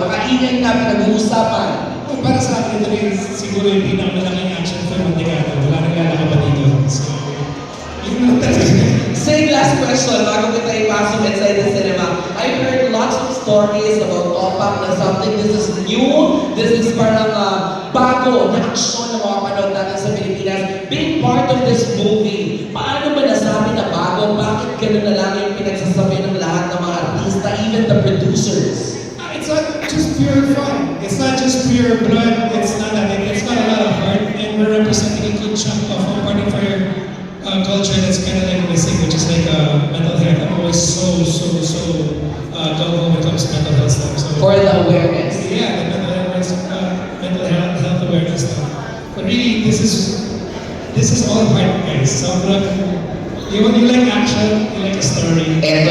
nakaingay na pinag-uusapan. Para sa akin, ito rin siguro yung pinakamalaking action film ng dekada. Wala nang lalaka pa dito. So, yun lang talaga. Same last question, bago kita ipasok inside the cinema. I've heard lots of stories about Opak na something this is new, this is parang bago na aksyon na makapanood natin sa Pilipinas. Being part of this movie, paano ba nasabi na bago? Bakit ganun na lang yung pinagsasabi ng lahat ng mga artista, even the producers? It's not just pure fun. It's not just pure blood. It's not that. It's got a lot of heart, and we're representing a good chunk of our party fire culture that's kind of like missing, which is like mental health. I'm always so gung-ho when it comes to mental health stuff. So, For the awareness. yeah, the mental health awareness stuff. But really, this is all heart, guys. So, look, you like action, you like a story. Eto